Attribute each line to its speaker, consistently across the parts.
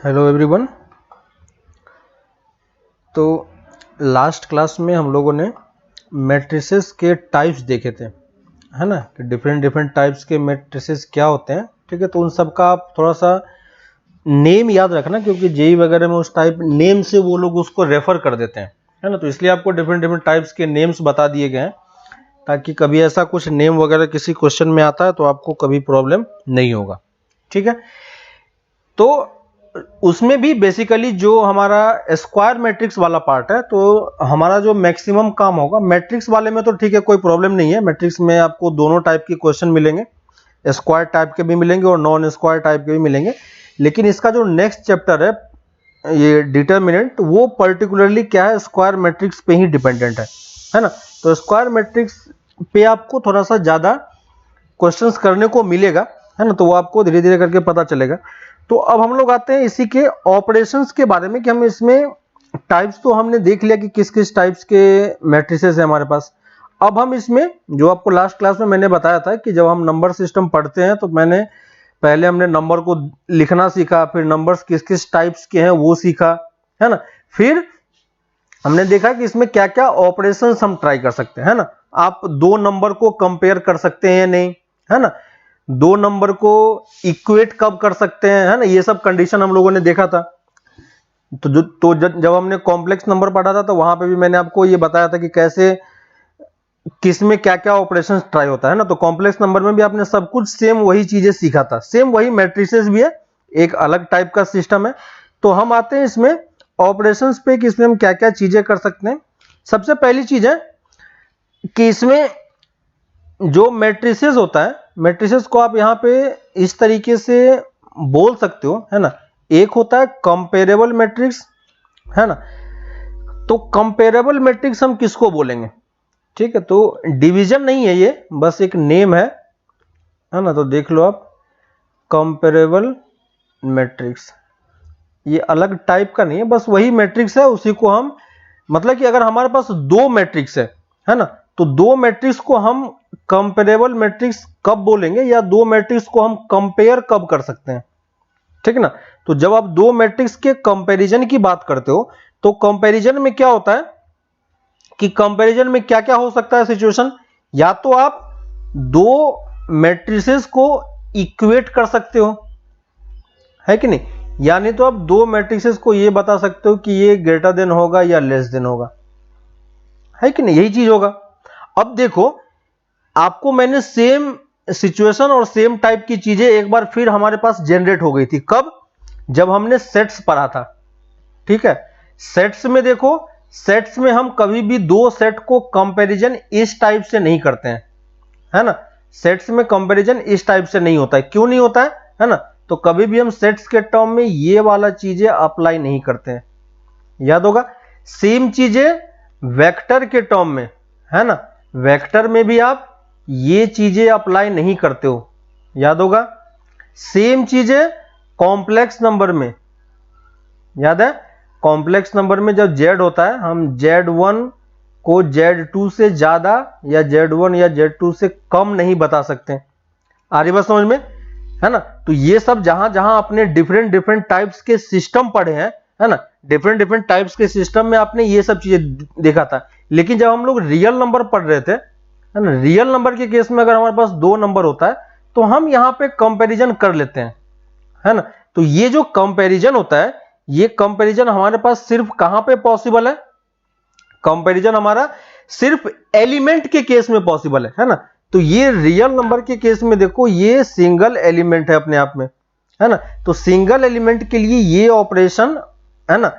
Speaker 1: Hello everyone. तो last class में हम लोगों ने मैट्रिसेस के टाइप्स देखे थे, है ना, कि डिफरेंट टाइप्स के मैट्रिसेस क्या होते हैं। ठीक है, तो उन सब का आप थोड़ा सा नेम याद रखना, क्योंकि जेई वगैरह में उस टाइप नेम से वो लोग उसको रेफर कर देते हैं, है ना। तो इसलिए आपको डिफरेंट टाइप्स के नेम्स बता दिए गए हैं, ताकि कभी ऐसा कुछ नेम वगैरह किसी क्वेश्चन में आता है तो आपको कभी प्रॉब्लम नहीं होगा। ठीक है, तो उसमें भी बेसिकली जो हमारा स्क्वायर मैट्रिक्स वाला पार्ट है, तो हमारा जो मैक्सिमम काम होगा मैट्रिक्स वाले में, तो ठीक है, कोई प्रॉब्लम नहीं है। मैट्रिक्स में आपको दोनों टाइप के क्वेश्चन मिलेंगे, स्क्वायर टाइप के भी मिलेंगे और नॉन स्क्वायर टाइप के भी मिलेंगे। लेकिन इसका जो नेक्स्ट चैप्टर है, ये डिटर्मिनेंट, वो पर्टिकुलरली क्या है, स्क्वायर मैट्रिक्स पे ही डिपेंडेंट है ना। तो स्क्वायर मैट्रिक्स पे आपको थोड़ा सा ज्यादा क्वेश्चंस करने को मिलेगा, है ना। तो वो आपको धीरे धीरे करके पता चलेगा। तो अब हम लोग आते हैं इसी के ऑपरेशंस के बारे में, कि हम इसमें टाइप्स तो हमने देख लिया कि किस किस टाइप्स के मैट्रिसेस है हमारे पास। अब हम इसमें, जो आपको लास्ट क्लास में मैंने बताया था कि जब हम नंबर सिस्टम पढ़ते हैं तो पहले हमने नंबर को लिखना सीखा, फिर नंबर्स किस किस टाइप्स के हैं वो सीखा, है ना। फिर हमने देखा कि इसमें क्या क्या ऑपरेशंस हम ट्राई कर सकते हैं, है ना। आप दो नंबर को कंपेयर कर सकते हैं या नहीं, है ना, दो नंबर को इक्वेट कब कर सकते हैं, है ना, ये सब कंडीशन हम लोगों ने देखा था। तो जब हमने कॉम्प्लेक्स नंबर पढ़ा था तो वहां पे भी मैंने आपको ये बताया था कि कैसे किसमें क्या क्या ऑपरेशंस ट्राई होता है ना। तो कॉम्प्लेक्स नंबर में भी आपने सब कुछ सेम वही चीजें सीखा था, सेम वही मैट्रिसेस भी है, एक अलग टाइप का सिस्टम है। तो हम आते हैं इसमें ऑपरेशंस पे कि इसमें हम क्या क्या चीजें कर सकते हैं। सबसे पहली चीज है कि इसमें जो मैट्रिसेस होता है, मैट्रिसेस को आप यहां पे इस तरीके से बोल सकते हो, है ना। एक होता है कंपेरेबल मैट्रिक्स, है ना। तो कंपेरेबल मैट्रिक्स हम किसको बोलेंगे, ठीक है। तो डिवीजन नहीं है ये, बस एक नेम है ना। तो देख लो आप, कंपेरेबल मैट्रिक्स, ये अलग टाइप का नहीं है, बस वही मैट्रिक्स है, उसी को हम, मतलब कि अगर हमारे पास दो मैट्रिक्स है ना, तो दो मैट्रिक्स को हम कंपेरेबल मैट्रिक्स कब बोलेंगे, या दो मैट्रिक्स को हम कंपेयर कब कर सकते हैं, ठीक है ना। तो जब आप दो मैट्रिक्स के कंपैरिजन की बात करते हो, तो कंपैरिजन में क्या होता है कि कंपैरिजन में क्या क्या हो सकता है सिचुएशन, या तो आप दो मैट्रिसेस को इक्वेट कर सकते हो, है कि नहीं, यानी तो आप दो मैट्रिसेस को ये बता सकते हो कि ये ग्रेटर देन होगा या लेस देन होगा, है कि नहीं, यही चीज होगा। अब देखो, आपको मैंने सेम सिचुएशन और सेम टाइप की चीजें एक बार फिर हमारे पास जनरेट हो गई थी, कब, जब हमने सेट्स पढ़ा था, ठीक है। सेट्स में देखो, सेट्स में हम कभी भी दो सेट को कंपैरिजन इस टाइप से नहीं करते हैं, है ना। सेट्स में कंपैरिजन इस टाइप से नहीं होता है, क्यों नहीं होता है ना। तो कभी भी हम सेट्स के टर्म में ये वाला चीजें अप्लाई नहीं करते हैं, याद होगा। सेम चीजें वेक्टर के टर्म में, है ना, वेक्टर में भी आप ये चीजें अप्लाई नहीं करते हो, याद होगा। सेम चीजें कॉम्प्लेक्स नंबर में, याद है, कॉम्प्लेक्स नंबर में जब z होता है, हम z1 को z2 से ज्यादा या z1 या z2 से कम नहीं बता सकते। आ रही बात समझ में, है ना। तो ये सब जहां जहां आपने डिफरेंट टाइप्स के सिस्टम पढ़े हैं, है ना, डिफरेंट टाइप्स के सिस्टम में आपने ये सब चीजें देखा था। लेकिन जब हम लोग रियल नंबर पढ़ रहे थे, है ना, रियल नंबर के केस में अगर हमारे पास दो नंबर होता है तो हम यहां पे कंपैरिजन कर लेते हैं, है ना। तो ये जो कंपैरिजन होता है, ये कंपैरिजन हमारे पास सिर्फ कहां पे पॉसिबल है, कंपैरिजन हमारा सिर्फ एलिमेंट के केस में पॉसिबल है ना। तो ये रियल नंबर के केस में देखो, ये सिंगल एलिमेंट है अपने आप में, है ना। तो सिंगल एलिमेंट के लिए ये ऑपरेशन, है ना,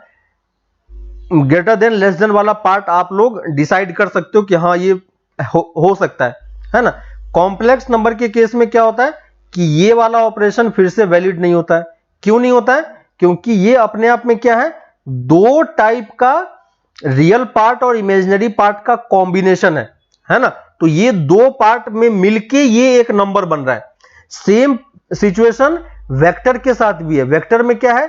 Speaker 1: ग्रेटर देन लेस देन वाला पार्ट आप लोग डिसाइड कर सकते हो कि हाँ ये हो सकता है ना। कॉम्प्लेक्स नंबर के केस में क्या होता है कि ये वाला ऑपरेशन फिर से वैलिड नहीं होता है। क्यों नहीं होता है, क्योंकि ये अपने आप में क्या है, दो टाइप का रियल पार्ट और इमेजिनरी पार्ट का कॉम्बिनेशन है ना। तो ये दो पार्ट में मिलके ये एक नंबर बन रहा है। सेम सिचुएशन वेक्टर के साथ भी है। वेक्टर में क्या है,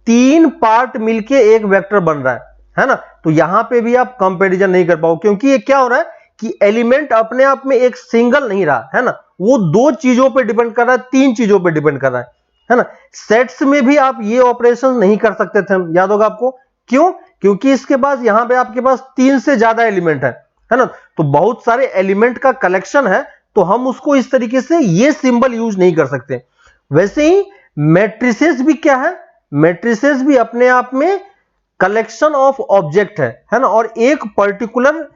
Speaker 1: तीन पार्ट मिलके एक वेक्टर बन रहा है ना। तो यहां पे भी आप कंपैरिजन नहीं कर पाओ, क्योंकि ये क्या हो रहा है कि एलिमेंट अपने आप में एक सिंगल नहीं रहा, है ना, वो दो चीजों पे डिपेंड कर रहा है, तीन चीजों पे डिपेंड कर रहा है ना। सेट्स में भी आप ये ऑपरेशन नहीं कर सकते थे, याद होगा आपको, क्यों? क्योंकि इसके बाद यहां पे आपके पास 3 से ज्यादा एलिमेंट है ना, तो बहुत सारे एलिमेंट का कलेक्शन है, तो हम उसको इस तरीके से ये सिंबल यूज नहीं कर सकते। वैसे ही मैट्रिसेस भी क्या है, मैट्रिसेस भी अपने आप में कलेक्शन ऑफ ऑब्जेक्ट है ना, और एक पर्टिकुलर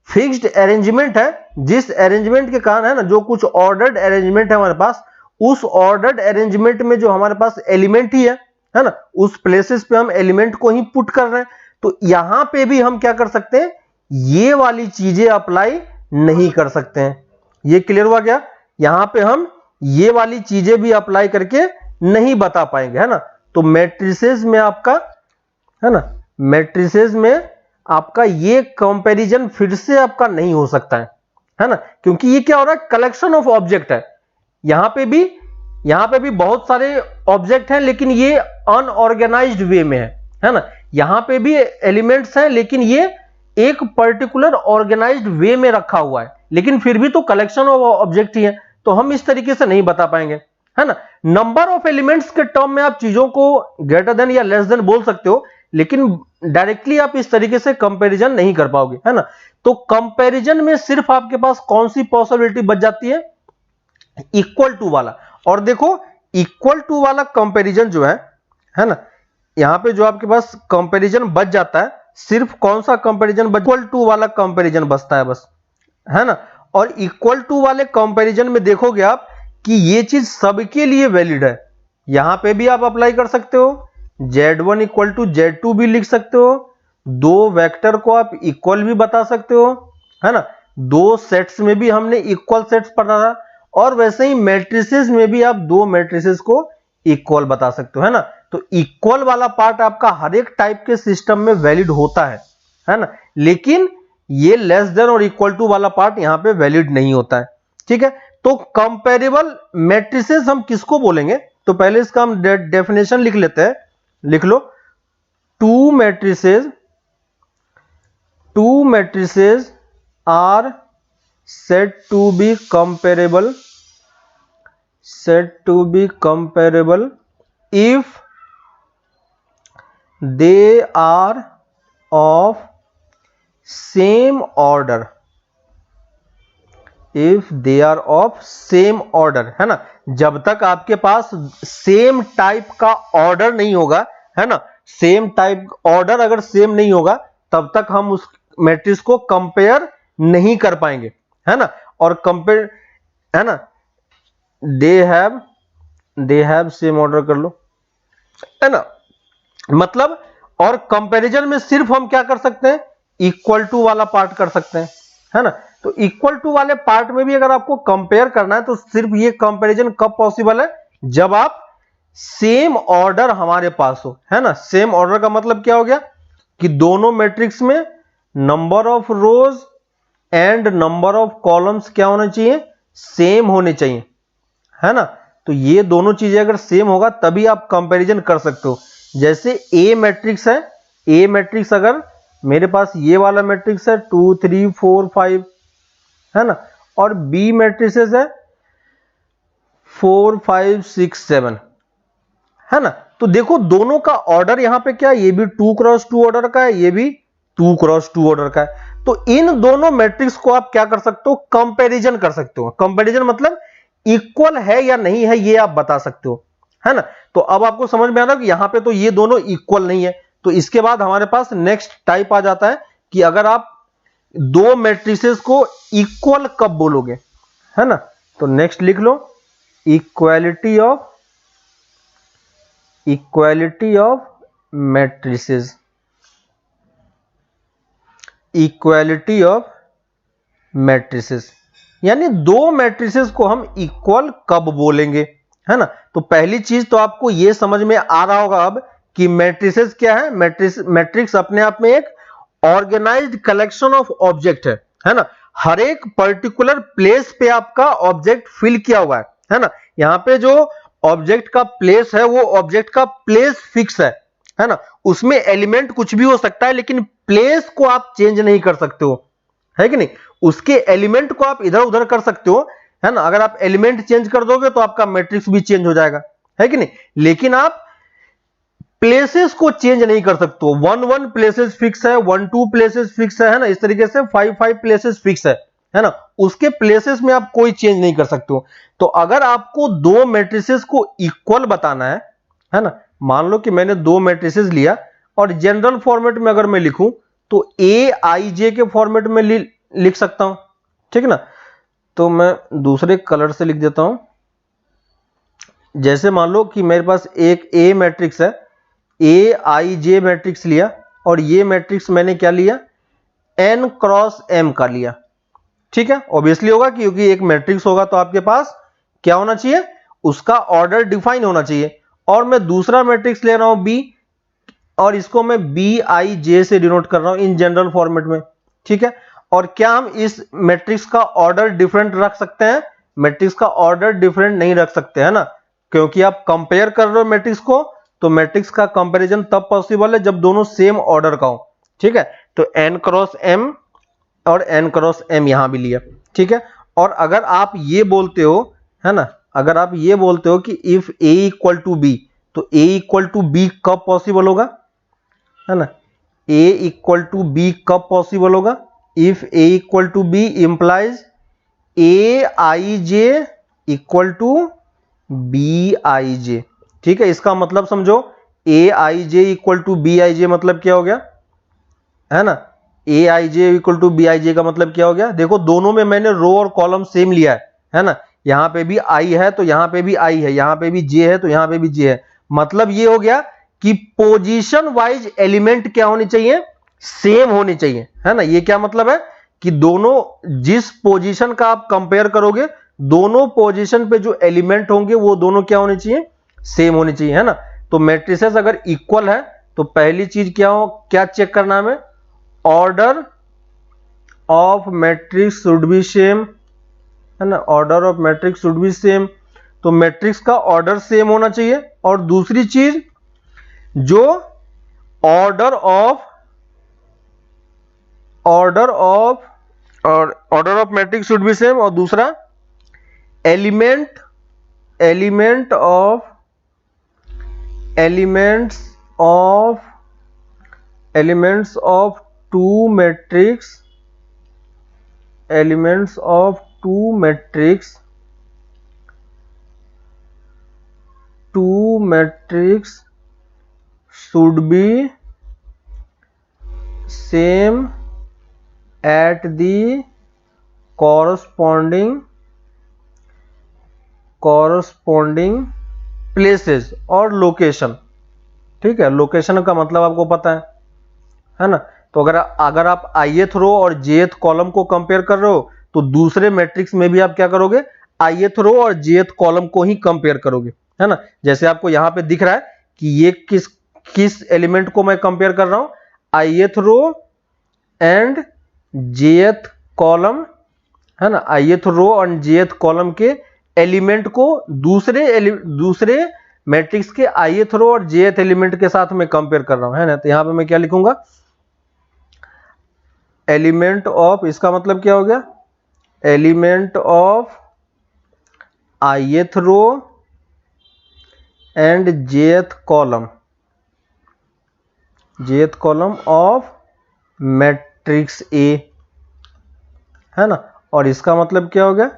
Speaker 1: फिक्स्ड अरेंजमेंट है, जिस अरेंजमेंट के कारण है ना, जो कुछ ऑर्डर्ड अरेंजमेंट है हमारे पास, उस ऑर्डर्ड अरेंजमेंट में जो हमारे पास एलिमेंट ही है ना, उस प्लेसेस पे हम एलिमेंट को ही पुट कर रहे हैं। तो यहां पे भी हम क्या कर सकते हैं, ये वाली चीजें अप्लाई नहीं कर सकते हैं। ये क्लियर हुआ क्या? यहां पे हम ये वाली चीजें भी अप्लाई करके नहीं बता पाएंगे, है ना। तो मैट्रिसेस में आपका, है ना, मैट्रिसेस में आपका ये कंपैरिजन फिर से आपका नहीं हो सकता है ना, क्योंकि ये क्या हो रहा है, कलेक्शन ऑफ ऑब्जेक्ट है। यहां पे भी बहुत सारे ऑब्जेक्ट हैं, लेकिन ये अनऑर्गेनाइज्ड वे में है ना। यहां पे भी एलिमेंट्स हैं, लेकिन ये एक पर्टिकुलर ऑर्गेनाइज्ड वे में रखा हुआ है, लेकिन फिर भी तो कलेक्शन ऑफ ऑब्जेक्ट ही है, तो हम इस तरीके से नहीं बता पाएंगे, है ना। नंबर ऑफ एलिमेंट्स के टर्म में आप चीजों को ग्रेटर देन या लेस देन बोल सकते हो, लेकिन डायरेक्टली आप इस तरीके से कंपैरिजन नहीं कर पाओगे, है ना। तो कंपैरिजन में सिर्फ आपके पास कौन सी पॉसिबिलिटी बच जाती है, इक्वल टू वाला। और देखो इक्वल टू वाला कंपैरिजन जो है ना, यहां पे जो आपके पास कंपैरिजन बच जाता है, सिर्फ कौन सा कंपैरिजन इक्वल टू वाला कंपैरिजन बचता है बस, है ना। और इक्वल टू वाले कंपैरिजन में देखोगे आप कि ये चीज सबके लिए वैलिड है। यहां पे भी आप अप्लाई कर सकते हो, Z1 इक्वल टू Z2 भी लिख सकते हो, दो वेक्टर को आप इक्वल भी बता सकते हो, है ना। दो सेट्स में भी हमने इक्वल सेट्स पढ़ा था, और वैसे ही मैट्रिसेस में भी आप दो मैट्रिसेस को इक्वल बता सकते हो, है ना। तो इक्वल वाला पार्ट आपका हर एक टाइप के सिस्टम में वैलिड होता है ना, लेकिन ये लेस देन और इक्वल टू वाला पार्ट यहां पे वैलिड नहीं होता है, ठीक है। तो कंपेरेबल मैट्रिसेस हम किसको बोलेंगे, तो पहले इसका हम डेफिनेशन लिख लेते हैं, लिख लो। Two matrices are said to be comparable if they are of same order, है ना। जब तक आपके पास सेम टाइप का ऑर्डर नहीं होगा, है ना, सेम टाइप ऑर्डर अगर सेम नहीं होगा, तब तक हम उस मैट्रिक्स को कंपेयर नहीं कर पाएंगे, है ना। और कंपेयर, है ना, दे हैव सेम ऑर्डर कर लो, है ना, मतलब। और कंपैरिजन में सिर्फ हम क्या कर सकते हैं, इक्वल टू वाला पार्ट कर सकते हैं, है ना। तो इक्वल टू वाले पार्ट में भी अगर आपको कंपेयर करना है, तो सिर्फ ये कंपैरिजन कब पॉसिबल है, जब आप सेम ऑर्डर हमारे पास हो, है ना। सेम ऑर्डर का मतलब क्या हो गया कि दोनों मैट्रिक्स में number of rose and number of columns क्या होना चाहिए, सेम होने चाहिए, है ना। तो ये दोनों चीजें अगर सेम होगा तभी आप कंपैरिजन कर सकते हो। जैसे ए मैट्रिक्स है, ए मैट्रिक्स अगर मेरे पास ये वाला मैट्रिक्स है 2 3 4 5, है ना, और बी मैट्रिसेस है 4 5 6 7, है ना। तो देखो दोनों का ऑर्डर यहां पे क्या है, ये भी 2 क्रॉस 2 ऑर्डर का है, ये भी 2 क्रॉस 2 ऑर्डर का है। तो इन दोनों मैट्रिक्स को आप क्या कर सकते हो, कंपैरिजन कर सकते हो। कंपैरिजन मतलब इक्वल है या नहीं है ये आप बता सकते हो, है ना। तो अब आपको समझ में आ रहा है कि यहां पे तो ये दोनों इक्वल नहीं है। तो इसके बाद हमारे पास नेक्स्ट टाइप आ जाता है कि अगर आप दो मैट्रिसेस को इक्वल कब बोलोगे, है ना। तो नेक्स्ट लिख लो, equality of matrices, equality of matrices, यानी दो मैट्रिसेस को हम इक्वल कब बोलेंगे, है ना। तो पहली चीज तो आपको यह समझ में आ रहा होगा अब कि मैट्रिसेस क्या है। मैट्रिक्स अपने आप में एक ऑर्गेनाइज्ड कलेक्शन ऑफ ऑब्जेक्ट है ना। हर एक पर्टिकुलर प्लेस पे आपका ऑब्जेक्ट फिल किया हुआ है ना। यहां पे जो ऑब्जेक्ट का प्लेस है वो ऑब्जेक्ट का प्लेस फिक्स है ना। उसमें एलिमेंट कुछ भी हो सकता है, लेकिन प्लेस को आप चेंज नहीं कर सकते हो, है कि नहीं। उसके एलिमेंट को आप इधर उधर कर सकते हो, है ना। अगर आप एलिमेंट चेंज कर दोगे तो आपका मैट्रिक्स भी चेंज हो जाएगा, है कि नहीं। लेकिन आप प्लेसेस को चेंज नहीं कर सकते हो, 1 प्लेसेस फिक्स है, 1 प्लेसेस फिक्स है ना, इस तरीके से 5 प्लेसेस फिक्स है ना, उसके प्लेसेस में आप कोई चेंज नहीं कर सकते हो। तो अगर आपको दो मैट्रिसेस को इक्वल बताना है ना, मान लो कि मैंने दो मैट्रिसेस लिया और जनरल फॉर्मेट में अगर मैं लिखूं तो ए आई जे के फॉर्मेट में लिख सकता हूं, ठीक है ना। तो मैं दूसरे कलर से लिख देता हूं। जैसे मान लो कि मेरे पास एक ए मैट्रिक्स है, ए आई जे मैट्रिक्स लिया और ये मैट्रिक्स मैंने क्या लिया, एन क्रॉस एम का लिया, ठीक है। ऑब्वियसली होगा क्योंकि एक मैट्रिक्स होगा तो आपके पास क्या होना चाहिए, उसका ऑर्डर डिफाइन होना चाहिए। और मैं दूसरा मैट्रिक्स ले रहा हूं बी, और इसको मैं बी आई जे से डिनोट कर रहा हूं इन जनरल फॉर्मेट में, ठीक है। और क्या हम इस मैट्रिक्स का ऑर्डर डिफरेंट रख सकते हैं, मैट्रिक्स का ऑर्डर डिफरेंट नहीं रख सकते, है ना, क्योंकि आप कंपेयर कर रहे हो मैट्रिक्स को, तो मैट्रिक्स का कंपैरिजन तब पॉसिबल है जब दोनों सेम ऑर्डर का हो, ठीक है। तो एन क्रॉस एम और एन क्रॉस एम यहां भी लिया, ठीक है। और अगर आप ये बोलते हो, है ना, अगर आप ये बोलते हो कि if A equal to B, तो ए इक्वल टू बी कब पॉसिबल होगा, है ना, ए इक्वल टू बी कब पॉसिबल होगा, if A equal to B implies A I J equal to B I J, ठीक है। इसका मतलब समझो A I J equal to B I J मतलब क्या हो गया, है ना, A I J equal to B I J का मतलब क्या हो गया, देखो दोनों में मैंने रो और कॉलम सेम लिया है ना, यहां पे भी आई है तो यहां पे भी आई है, यहां पे भी जे है तो यहां पे भी जे है। मतलब ये हो गया कि पोजीशन वाइज एलिमेंट क्या होनी चाहिए, सेम होनी चाहिए, है ना। ये क्या मतलब है कि दोनों जिस पोजीशन का आप कंपेयर करोगे, दोनों पोजीशन पे जो एलिमेंट होंगे वो दोनों क्या होने चाहिए, सेम होनी चाहिए, है ना। तो मैट्रिसेस अगर इक्वल है तो पहली चीज क्या चेक करना है हमें, order of matrix should be same, है ना, order of matrix should be same. तो मैट्रिक्स का ऑर्डर सेम होना चाहिए। और दूसरी चीज, जो order of matrix should be same, और दूसरा elements of two matrix should be same at the corresponding places और लोकेशन, ठीक है। लोकेशन का मतलब आपको पता है ना। तो अगर आप ith रो और jth कॉलम को कंपेयर कर रहे हो तो दूसरे मैट्रिक्स में भी आप क्या करोगे, ith रो और jth कॉलम को ही कंपेयर करोगे, है ना। जैसे आपको यहां पे दिख रहा है कि ये किस एलिमेंट को मैं कंपेयर कर रहा हूं, ith row and jth column, है ना, ith row and jth column के एलिमेंट को दूसरे मैट्रिक्स के ith रो और jth एलिमेंट के साथ मैं कंपेयर कर रहा हूं, है ना। तो यहां पे मैं क्या लिखूंगा, एलिमेंट ऑफ, इसका मतलब क्या हो गया, element of ith row and jth column of matrix A, है ना। और इसका मतलब क्या हो गया,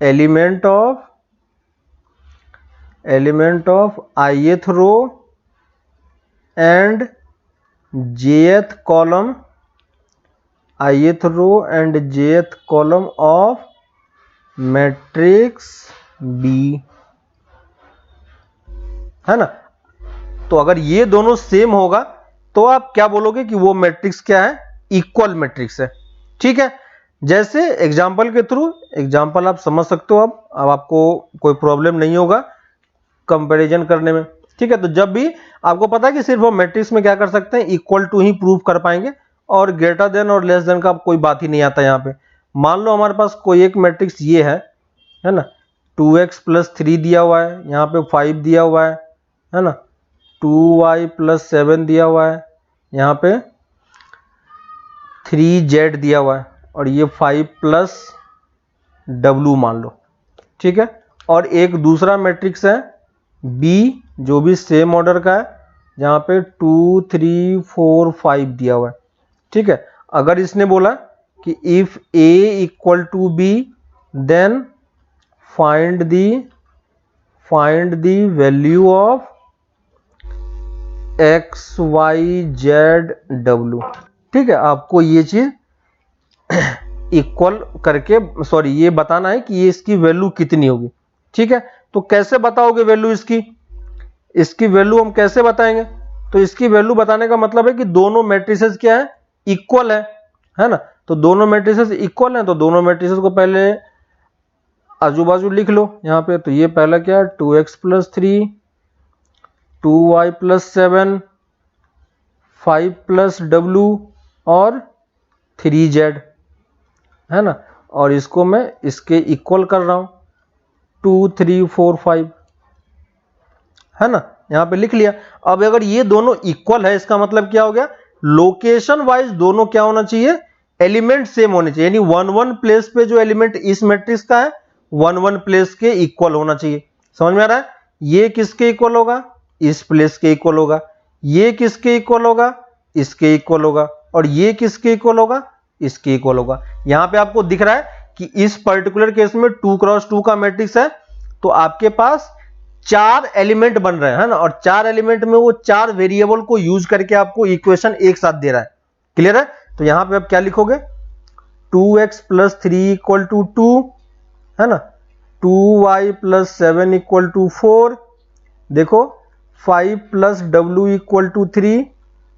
Speaker 1: element of ith row and jth column of matrix B, है ना। तो अगर ये दोनों सेम होगा तो आप क्या बोलोगे कि वो मैट्रिक्स क्या है, इक्वल मैट्रिक्स है, ठीक है। जैसे एग्जांपल के थ्रू, एग्जांपल आप समझ सकते हो, अब आपको कोई प्रॉब्लम नहीं होगा कंपैरिजन करने में, ठीक है। तो जब भी आपको पता है कि सिर्फ हम मैट्रिक्स में क्या कर सकते हैं, इक्वल टू ही प्रूव कर पाएंगे, और ग्रेटर देन और लेस देन का कोई बात ही नहीं आता यहाँ पे। मान लो हमारे पास कोई एक मैट्रिक्स ये है ना, 2x + 3 दिया हुआ है, यहाँ पे 5 दिया हुआ है ना, 2y + 7 दिया हुआ है, यहाँ पे 3z दिया हुआ है, और ये 5 + w मान लो, ठीक है। और एक दूसरा मैट्रिक्स है बी जो भी सेम ऑर्डर का है, जहां पे 2 3 4 5 दिया हुआ है, ठीक है। अगर इसने बोला कि if A equal to B then find the value of X Y Z W, ठीक है। आपको ये चीज इक्वल करके ये बताना है कि ये इसकी वैल्यू कितनी होगी, ठीक है। तो कैसे बताओगे वैल्यू इसकी वैल्यू हम कैसे बताएंगे? तो इसकी वैल्यू बताने का मतलब है कि दोनों मैट्रिसेस क्या है, इक्वल है ना। तो दोनों मैट्रिसेस इक्वल हैं, तो दोनों मैट्रिसेस को पहले आजू बाजू लिख लो यहाँ पे। तो ये पहला क्या है, 2x + 3, 2y + 7, 5 + w और 3z, है ना। और इसको मैं इसके इक्वल कर रहा हूं, 2 3 4 5, है ना। यहां पे लिख लिया। अब अगर ये दोनों इक्वल है, इसका मतलब क्या हो गया, लोकेशन वाइज दोनों क्या होना चाहिए, एलिमेंट सेम होने चाहिए। यानी 1 1 प्लेस पे जो एलिमेंट इस मैट्रिक्स का है 1 1 प्लेस के इक्वल होना चाहिए। समझ में आ रहा है? ये किसके इक्वल होगा, इस प्लेस के इक्वल होगा। ये किसके इक्वल होगा, इसके इक्वल होगा। और ये किसके इक्वल होगा, इसके इक्वल होगा। यहां पे आपको दिख रहा है कि इस पर्टिकुलर केस में 2 × 2 का मैट्रिक्स है, तो आपके पास 4 एलिमेंट बन रहे हैं, है ना। और 4 एलिमेंट में वो 4 वेरिएबल को यूज करके आपको इक्वेशन एक साथ दे रहा है। क्लियर है? तो यहां पे आप क्या लिखोगे, 2x + 3 = 2, है ना, 2y + 7 = 4, देखो 5 + w = 3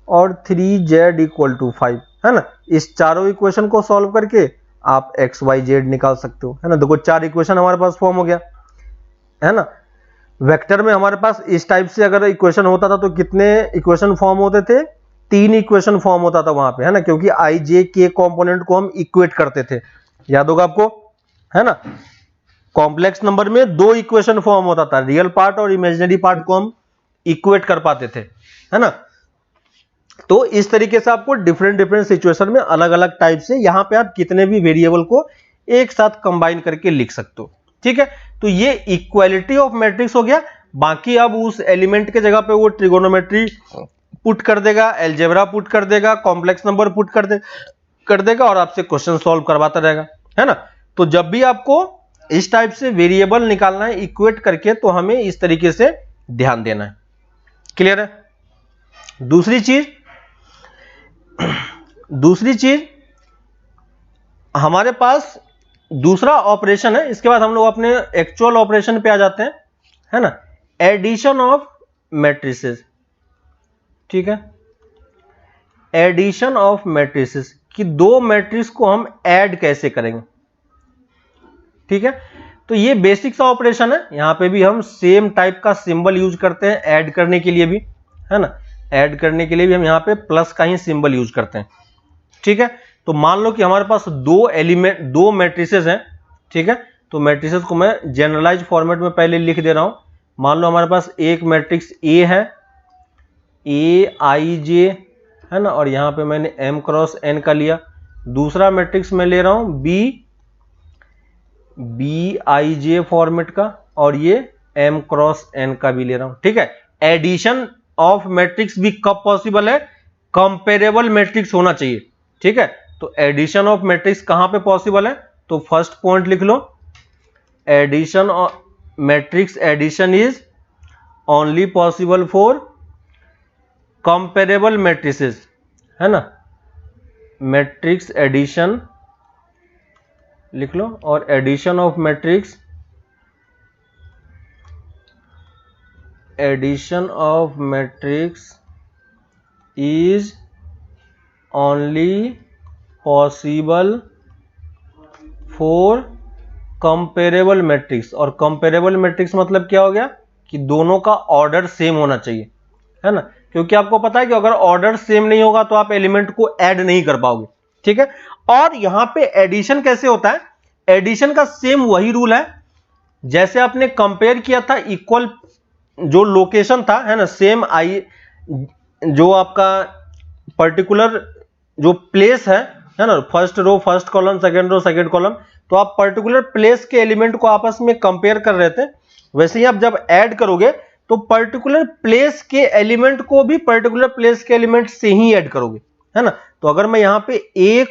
Speaker 1: और 3z = 5, है ना। इस चारों इक्वेशन को सॉल्व करके आप x y z निकाल सकते हो, है ना। देखो 4 इक्वेशन हमारे पास फॉर्म हो गया, है ना। वेक्टर में हमारे पास इस टाइप से अगर इक्वेशन होता था तो कितने इक्वेशन फॉर्म होते थे, 3 इक्वेशन फॉर्म होता था वहां पे, है ना, क्योंकि i j k कंपोनेंट को हम इक्वेट करते थे, याद होगा आपको, है ना। कॉम्प्लेक्स नंबर में 2 इक्वेशन फॉर्म होता था, रियल पार्ट और इमेजिनरी पार्ट को हम इक्वेट कर पाते थे, है ना। तो इस तरीके से आपको डिफरेंट सिचुएशन में अलग अलग टाइप से यहां पे आप कितने भी वेरिएबल को एक साथ कंबाइन करके लिख सकते हो, ठीक है। तो ये इक्वालिटी ऑफ मैट्रिक्स हो गया। बाकी अब उस एलिमेंट के जगह पे वो ट्रिगोनोमेट्री पुट कर देगा, अलजेब्रा पुट कर देगा, कॉम्प्लेक्स नंबर पुट कर देगा और आपसे क्वेश्चन सॉल्व करवाता रहेगा, है ना। तो जब भी आपको इस टाइप से वेरिएबल निकालना है इक्वेट करके, तो हमें इस तरीके से ध्यान देना है। क्लियर है? दूसरी चीज हमारे पास दूसरा ऑपरेशन है। इसके बाद हम लोग अपने एक्चुअल ऑपरेशन पे आ जाते हैं, है ना। एडिशन ऑफ मैट्रिसेस, ठीक है। एडिशन ऑफ मैट्रिसेस कि 2 मैट्रिक्स को हम ऐड कैसे करेंगे, ठीक है। तो ये बेसिक सा ऑपरेशन है। यहां पे भी हम सेम टाइप का सिंबल यूज करते हैं ऐड करने के लिए भी, है ना। ऐड करने के लिए भी हम यहां पे प्लस का ही सिंबल यूज करते हैं, ठीक है। तो मान लो कि हमारे पास 2 मैट्रिसेस हैं, ठीक है। तो मैट्रिसेस को मैं जनरलाइज फॉर्मेट में पहले लिख दे रहा हूं। मान लो हमारे पास एक मैट्रिक्स ए है, ए आई जे, है ना, और यहां पे मैंने m × n का लिया। दूसरा मैट्रिक्स मैं ले रहा हूं बी आई जे फॉर्मेट का, और ये m × n का भी ले रहा हूं, ठीक है। एडिशन ऑफ मैट्रिक्स भी कब पॉसिबल है, कंपेरेबल मैट्रिक्स होना चाहिए, ठीक है। तो एडिशन ऑफ मैट्रिक्स कहां पे पॉसिबल है, तो फर्स्ट पॉइंट लिख लो, addition of matrix addition is only possible for comparable matrices, है ना। मैट्रिक्स एडिशन लिख लो, और addition of matrix is only possible for comparable matrix. और कंपेरेबल मैट्रिक्स मतलब क्या हो गया कि दोनों का ऑर्डर सेम होना चाहिए, है ना। क्योंकि आपको पता है कि अगर ऑर्डर सेम नहीं होगा तो आप एलिमेंट को ऐड नहीं कर पाओगे, ठीक है। और यहां पे एडिशन कैसे होता है, एडिशन का सेम वही रूल है जैसे आपने कंपेयर किया था, इक्वल जो लोकेशन था, है ना, सेम आई जो आपका पर्टिकुलर जो प्लेस है ना, first row first column, second row second column, तो आप पर्टिकुलर प्लेस के एलिमेंट को आपस में कंपेयर कर रहे थे। वैसे ही आप जब ऐड करोगे तो पर्टिकुलर प्लेस के एलिमेंट को भी पर्टिकुलर प्लेस के एलिमेंट से ही ऐड करोगे, है ना। तो अगर मैं यहां पे a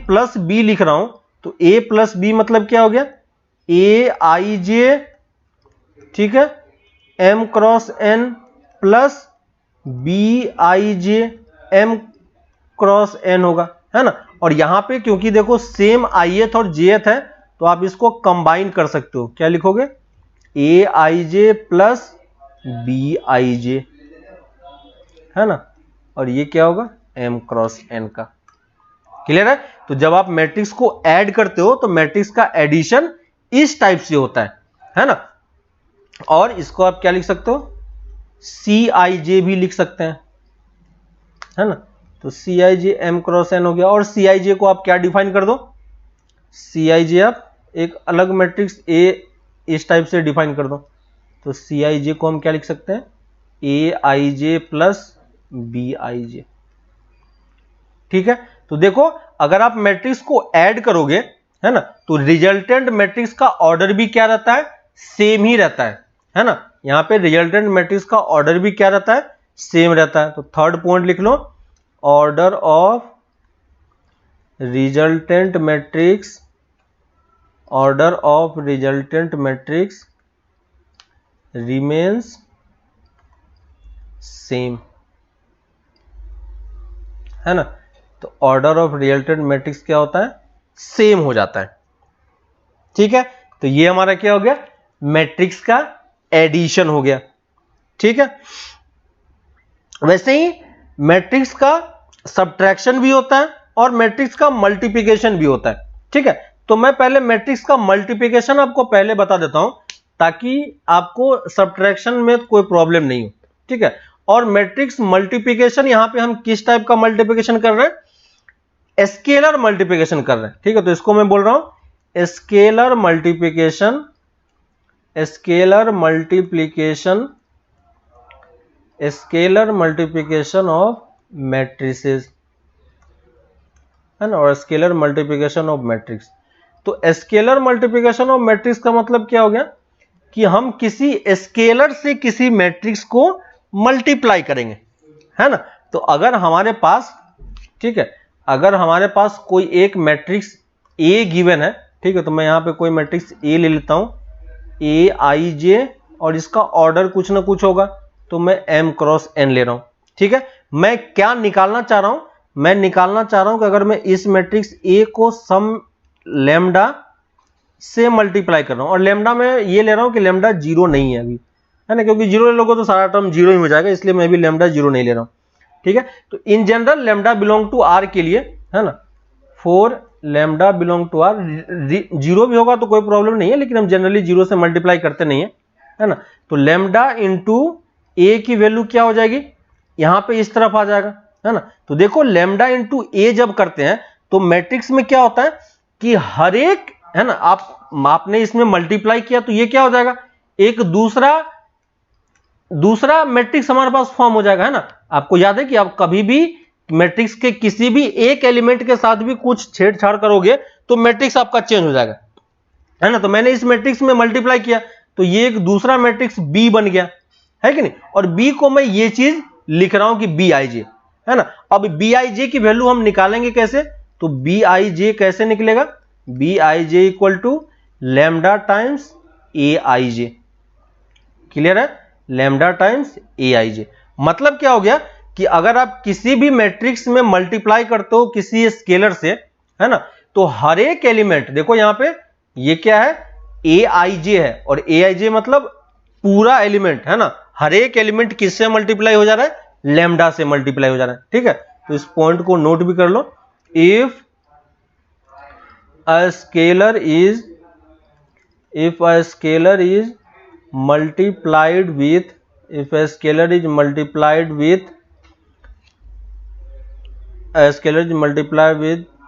Speaker 1: प्लस बी लिख रहा हूं, तो a प्लस बी मतलब क्या हो गया, ए आई जे, ठीक है, m cross n plus B I J m cross n होगा, है ना। और यहां पे क्योंकि देखो सेम ith और jth है, तो आप इसको कंबाइन कर सकते हो, क्या लिखोगे, ए I J plus B I जे, है ना, और ये क्या होगा, m क्रॉस n का। क्लियर है। तो जब आप मैट्रिक्स को ऐड करते हो तो मैट्रिक्स का एडिशन इस टाइप से होता है ना। और इसको आप क्या लिख सकते हो, सी आई जे भी लिख सकते हैं, है ना। तो सी आई जे एम क्रॉस एन हो गया। और सी आई जे को आप क्या डिफाइन कर दो, सी आई जे आप एक अलग मैट्रिक्स ए इस टाइप से डिफाइन कर दो। तो सी आई जे को हम क्या लिख सकते हैं, ए I J plus B I J, ठीक है। तो देखो अगर आप मैट्रिक्स को ऐड करोगे, है ना, तो रिजल्टेंट मैट्रिक्स का ऑर्डर भी क्या रहता है, सेम ही रहता है ना। यहां पे रिजल्टेंट मैट्रिक्स का ऑर्डर भी क्या रहता है, सेम रहता है। तो थर्ड पॉइंट लिख लो, order of resultant matrix, order of resultant matrix remains same, है ना। तो ऑर्डर ऑफ रिजल्टेंट मैट्रिक्स क्या होता है, सेम हो जाता है, ठीक है। तो ये हमारा क्या हो गया, मैट्रिक्स का एडिशन हो गया, ठीक है। वैसे ही मैट्रिक्स का सब्ट्रैक्शन भी होता है और मैट्रिक्स का मल्टीप्लिकेशन भी होता है, ठीक है। तो मैं पहले मैट्रिक्स का मल्टीप्लिकेशन आपको पहले बता देता हूं ताकि आपको सब्ट्रैक्शन में कोई प्रॉब्लम नहीं हो, ठीक है। और मैट्रिक्स मल्टीप्लिकेशन यहां पे हम किस टाइप का मल्टीप्लिकेशन कर रहे हैं, स्केलर मल्टीप्लिकेशन कर रहे हैं, ठीक है। तो इसको मैं बोल रहा हूं scalar multiplication, scalar multiplication, scalar multiplication of matrices, है ना, और स्केलर मल्टीप्लिकेशन ऑफ मैट्रिक्स। तो स्केलर मल्टीप्लिकेशन ऑफ मैट्रिक्स का मतलब क्या हो गया कि हम किसी स्केलर से किसी मैट्रिक्स को मल्टीप्लाई करेंगे, है ना। तो अगर हमारे पास, ठीक है, अगर हमारे पास कोई एक मैट्रिक्स ए गिवन है, ठीक है, तो मैं यहां पे कोई मैट्रिक्स ए ले लेता हूं, ए आई जे, और इसका ऑर्डर कुछ ना कुछ होगा, तो मैं m क्रॉस n ले रहा हूं, ठीक है। मैं क्या निकालना चाह रहा हूं, मैं निकालना चाह रहा हूं कि अगर मैं इस मैट्रिक्स ए को सम लैम्डा से मल्टीप्लाई कर रहा हूं, और लैम्डा में ये ले रहा हूं कि लैम्डा जीरो नहीं है अभी, है ना, क्योंकि जीरो ले लोगे तो सारा टर्म जीरो ही हो जाएगा, इसलिए मैं भी लैम्डा जीरो नहीं ले रहा हूं, ठीक है। तो in general lambda belong to R के लिए, है ना, for lambda belong to R, zero भी होगा तो कोई प्रॉब्लम नहीं है, लेकिन हम जनरली जीरो से मल्टीप्लाई करते नहीं है ना। तो लैम्डा इंटू ए की वैल्यू क्या हो जाएगी, यहां पे इस तरफ आ जाएगा, है ना। तो देखो लैम्डा इंटू ए जब करते हैं तो मैट्रिक्स में क्या होता है कि हर एक, है ना, आपने इसमें मल्टीप्लाई किया तो ये क्या हो जाएगा, एक दूसरा मैट्रिक्स हमारे पास फॉर्म हो जाएगा, है ना। आपको याद है कि आप कभी भी मैट्रिक्स के किसी भी एक एलिमेंट के साथ भी कुछ छेड़छाड़ करोगे तो मैट्रिक्स आपका चेंज हो जाएगा, है ना। तो मैंने इस मैट्रिक्स में मल्टीप्लाई किया तो ये एक दूसरा मैट्रिक्स बी बन गया, है कि नहीं। और बी को मैं ये चीज लिख रहा हूं कि बी आई जे, है ना। अब बी आई जे की वैल्यू हम निकालेंगे कैसे, तो बी आई जे कैसे निकलेगा, B I J equal to lambda times A I J, clear है, lambda times A I J. मतलब क्या हो गया कि अगर आप किसी भी मैट्रिक्स में मल्टीप्लाई करते हो किसी स्केलर से, है ना, तो हर एक एलिमेंट, देखो यहां पे ये क्या है, ए आई जे है, और ए आई जे मतलब पूरा एलिमेंट, है ना। हर एक एलिमेंट किससे मल्टीप्लाई हो जा रहा है, लैम्डा से मल्टीप्लाई हो जा रहा है, ठीक है। तो इस पॉइंट को नोट भी कर लो, if a scalar is multiplied with, if a scalar is multiplied with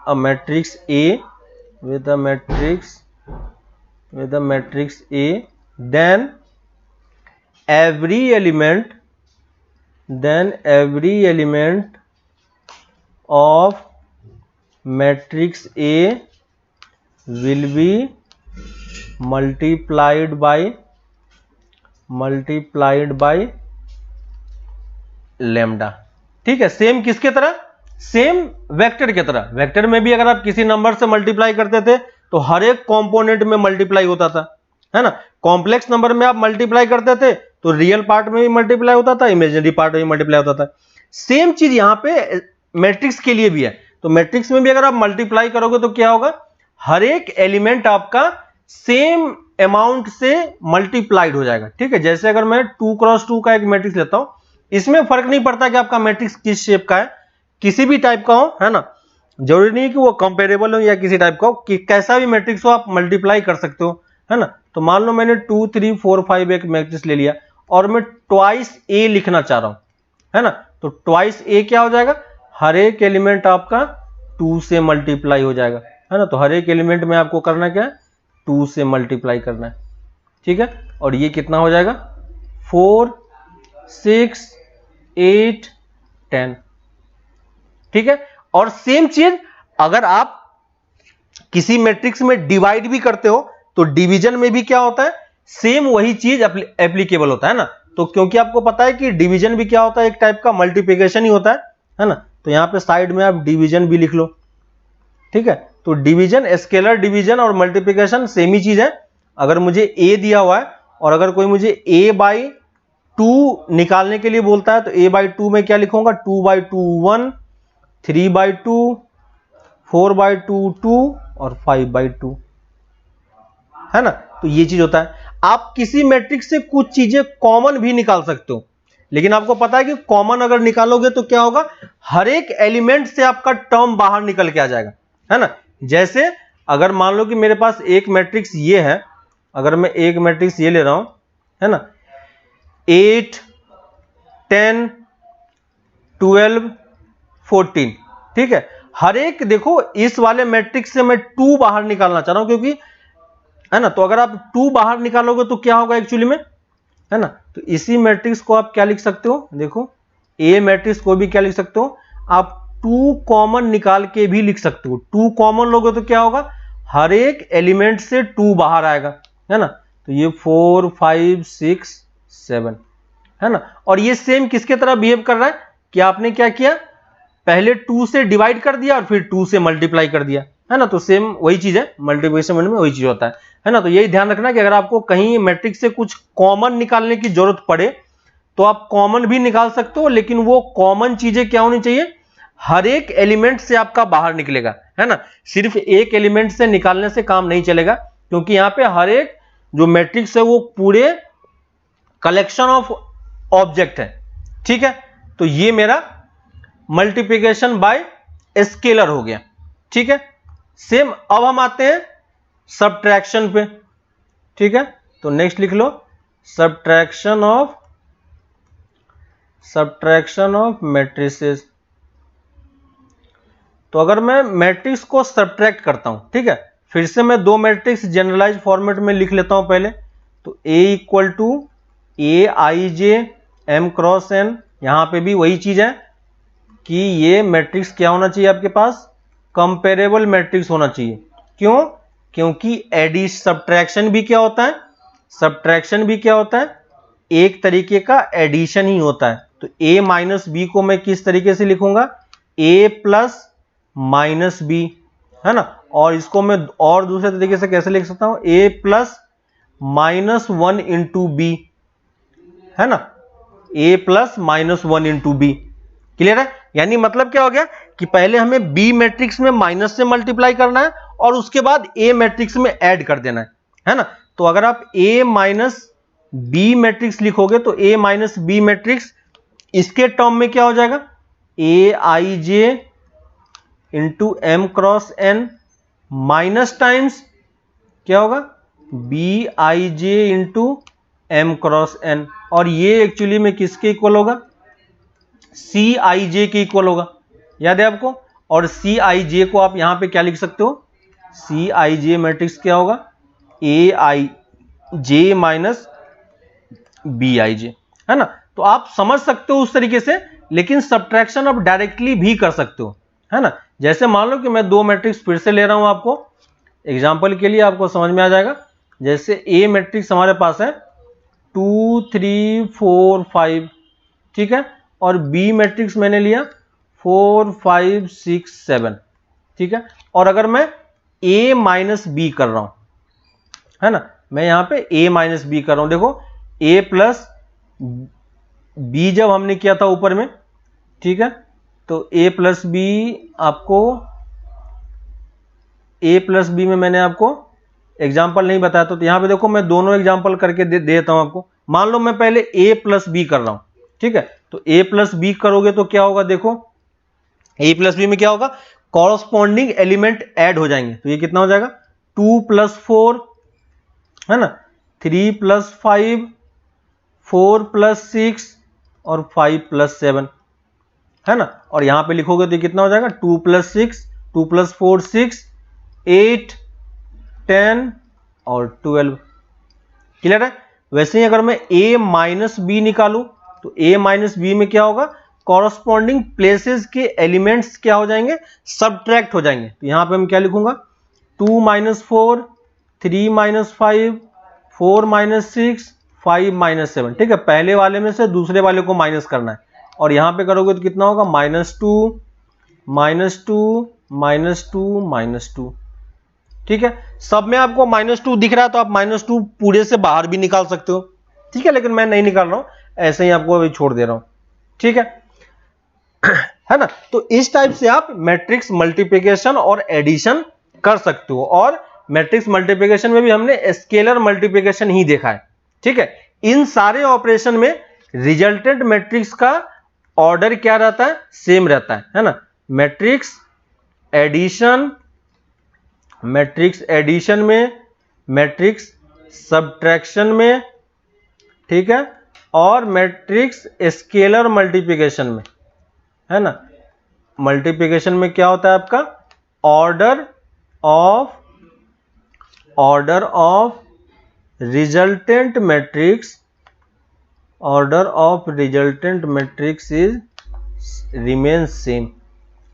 Speaker 1: a matrix A, with a matrix A, then every element of matrix A will be multiplied by multiplied by lambda. ठीक है, same किसके तरह, same vector की तरह। Vector में भी अगर आप किसी नंबर से मल्टीप्लाई करते थे तो हर एक कंपोनेंट में मल्टीप्लाई होता था, है ना। कॉम्प्लेक्स नंबर में आप मल्टीप्लाई करते थे तो रियल पार्ट में भी मल्टीप्लाई होता था, इमेजिनरी पार्ट में भी मल्टीप्लाई होता था। सेम चीज यहां पे मैट्रिक्स के लिए भी है। तो मैट्रिक्स में भी अगर आप मल्टीप्लाई करोगे तो क्या होगा, हर एक एलिमेंट आपका सेम अमाउंट से मल्टीप्लाइड हो जाएगा। ठीक है, जैसे अगर मैं 2 क्रॉस 2 का एक मैट्रिक्स लेता हूं, इसमें फर्क नहीं पड़ता कि आपका मैट्रिक्स किस शेप का है, किसी भी टाइप का हो, है ना। जरूरी नहीं कि वो कंपेरेबल हो या किसी टाइप का हो, कि कैसा भी मैट्रिक्स हो आप मल्टीप्लाई कर सकते हो, है ना। तो मान लो मैंने 2 3 4 5 एक मैट्रिक्स ले लिया और मैं ट्वाइस ए लिखना चाह रहा हूं, है ना। तो ट्वाइस ए क्या हो जाएगा, हर एक एलिमेंट आपका 2 से मल्टीप्लाई हो जाएगा, है ना। तो हर एक एलिमेंट में आपको करना क्या है, 2 से मल्टीप्लाई करना है। ठीक है, और ये कितना हो जाएगा, 4 6 8 10। ठीक है, और सेम चीज अगर आप किसी मैट्रिक्स में डिवाइड भी करते हो तो डिवीजन में भी क्या होता है, सेम वही चीज एप्लीकेबल होता है ना। तो क्योंकि आपको पता है कि डिवीजन भी क्या होता है, एक टाइप का मल्टीप्लिकेशन ही होता है ना। तो यहां पे साइड में आप डिवीजन भी लिख लो। ठीक है, तो डिवीजन, स्केलर डिवीजन और मल्टीप्लिकेशन सेम ही चीज है। अगर मुझे ए दिया हुआ है और अगर कोई मुझे a बाई 2 निकालने के लिए बोलता है तो a बाई 2 में क्या लिखूंगा, 2 बाई 2 1, 3 बाई 2, 4 बाई 2 2 और 5 बाई 2, है ना। तो ये चीज होता है। आप किसी मैट्रिक्स से कुछ चीजें कॉमन भी निकाल सकते हो, लेकिन आपको पता है कि कॉमन अगर निकालोगे तो क्या होगा, हर एक एलिमेंट से आपका टर्म बाहर निकल के आ जाएगा, है ना। जैसे अगर मान लो कि मेरे पास एक मैट्रिक्स ये है, अगर मैं एक मैट्रिक्स ये ले रहा हूं, है ना, 8 10 12 14। ठीक है, हर एक देखो इस वाले मैट्रिक्स से मैं 2 बाहर निकालना चाह रहा हूं, क्योंकि, है ना। तो अगर आप 2 बाहर निकालोगे तो क्या होगा एक्चुअली में, है ना। तो इसी मैट्रिक्स को आप क्या लिख सकते हो, देखो ए मैट्रिक्स को भी क्या लिख सकते हो आप, 2 कॉमन निकाल के भी लिख सकते हो। 2 कॉमन लोगे तो क्या होगा, हर एक एलिमेंट से 2 बाहर आएगा, है ना। तो ये 4 5 6 7, है ना। और ये सेम किसके तरह बिहेव कर रहा है कि आपने क्या किया, पहले 2 से डिवाइड कर दिया और फिर 2 से मल्टीप्लाई कर दिया, है ना। तो सेम वही चीज है, मल्टीप्लिकेशन में वही चीज होता है ना। तो यही ध्यान रखना कि अगर आपको कहीं मैट्रिक्स से कुछ कॉमन निकालने की जरूरत पड़े तो आप कॉमन भी निकाल सकते हो, लेकिन वो कॉमन चीजें क्या होनी चाहिए, हर एक एलिमेंट से आपका बाहर निकलेगा, है ना। सिर्फ एक एलिमेंट से निकालने से काम नहीं चलेगा, क्योंकि यहां पे हर एक जो मैट्रिक्स है वो पूरे कलेक्शन ऑफ ऑब्जेक्ट है। ठीक है, तो ये मेरा मल्टीप्लिकेशन बाय स्केलर हो गया। ठीक है, सेम अब हम आते हैं सब्ट्रैक्शन पे। ठीक है, तो नेक्स्ट लिख लो, सब्ट्रैक्शन ऑफ मैट्रिसेस। तो अगर मैं मैट्रिक्स को सब्ट्रैक्ट करता हूं, ठीक है, फिर से मैं 2 मैट्रिक्स जनरलाइज फॉर्मेट में लिख लेता हूं पहले। तो A equal to AIJ M cross N, यहां पे भी वही चीज है कि ये मैट्रिक्स क्या होना चाहिए आपके पास, कंपेरेबल मैट्रिक्स होना चाहिए। क्यों, क्योंकि सब्ट्रैक्शन भी क्या होता है, सब्ट्रैक्शन भी क्या होता है, एक तरीके का एडिशन ही होता है। तो A माइनस बी को मैं किस तरीके से लिखूंगा, A प्लस माइनस बी, है ना। और इसको मैं और दूसरे तरीके से कैसे लिख सकता हूं, A plus minus 1 into B, है ना, A plus minus 1 into B. Clear है, यानी मतलब क्या हो गया कि पहले हमें बी मैट्रिक्स में माइनस से मल्टीप्लाई करना है और उसके बाद ए मैट्रिक्स में ऐड कर देना है ना। तो अगर आप ए माइनस बी मैट्रिक्स लिखोगे तो ए माइनस बी मैट्रिक्स इसके टर्म में क्या हो जाएगा, A I J into M cross N minus times क्या होगा, B I J into M cross N. और ये एक्चुअली में किसके इक्वल होगा, सी आई जे के इक्वल होगा, याद है आपको। और सी आई जे को आप यहां पे क्या लिख सकते हो, सी आई जे मैट्रिक्स क्या होगा, ए I J minus B I जे, है ना। तो आप समझ सकते हो उस तरीके से, लेकिन सब्ट्रैक्शन आप डायरेक्टली भी कर सकते हो, है ना। जैसे मान लो कि मैं 2 मैट्रिक्स फिर से ले रहा हूं, आपको एग्जांपल के लिए आपको समझ में आ जाएगा। जैसे ए मैट्रिक्स हमारे पास है 2 3 4 5, ठीक है, और बी मैट्रिक्स मैंने लिया 4 5 6 7, ठीक है। और अगर मैं a माइनस बी कर रहा हूं, है ना, मैं यहां पे a माइनस बी कर रहा हूं, देखो a प्लस बी जब हमने किया था ऊपर में, ठीक है, तो a प्लस बी आपको, a प्लस बी में मैंने आपको एग्जाम्पल नहीं बताया, तो यहां पे देखो मैं दोनों एग्जाम्पल करके देता हूं आपको। मान लो मैं पहले a प्लस बी कर रहा हूं, ठीक है, तो a प्लस बी करोगे तो क्या होगा, देखो a प्लस बी में क्या होगा, कॉरस्पॉन्डिंग एलिमेंट ऐड हो जाएंगे, तो ये कितना हो जाएगा 2 प्लस 4, है ना, 3 प्लस 5, 4 प्लस 6 और 5 प्लस 7, है ना, और यहां पे लिखोगे तो कितना हो जाएगा 2 प्लस 6, 2 प्लस 4 6, 8 10 और 12, क्लियर है। वैसे ही अगर मैं a माइनस बी निकालूं तो a माइनस बी में क्या होगा, कॉरस्पॉन्डिंग प्लेसेस के एलिमेंट्स क्या हो जाएंगे, सबट्रैक्ट हो जाएंगे, तो यहां पे हम क्या लिखूंगा 2 माइनस 4, 3 माइनस 5, 4 माइनस 6, 5 माइनस 7, ठीक है, पहले वाले में से दूसरे वाले को माइनस करना है, और यहां पे करोगे तो कितना होगा -2 -2 -2 -2, ठीक है। सब में आपको -2 दिख रहा है तो आप -2 पूरे से बाहर भी निकाल सकते हो, ठीक है, लेकिन मैं नहीं निकाल रहा हूं, ऐसे ही आपको अभी छोड़ दे रहा हूं, ठीक है है ना। तो इस टाइप से आप मैट्रिक्स मल्टीप्लिकेशन और एडिशन कर सकते हो, और मैट्रिक्स मल्टीप्लिकेशन में भी हमने स्केलर मल्टीप्लिकेशन ही देखा है, ठीक है। इन सारे ऑपरेशन में रिजल्टेंट मैट्रिक्स का ऑर्डर क्या रहता है, सेम रहता है ना। मैट्रिक्स एडिशन में, मैट्रिक्स सब्ट्रैक्शन में, ठीक है, और मैट्रिक्स स्केलर मल्टीप्लिकेशन में, है ना। मल्टीप्लिकेशन में क्या होता है आपका order of resultant matrix is remains same,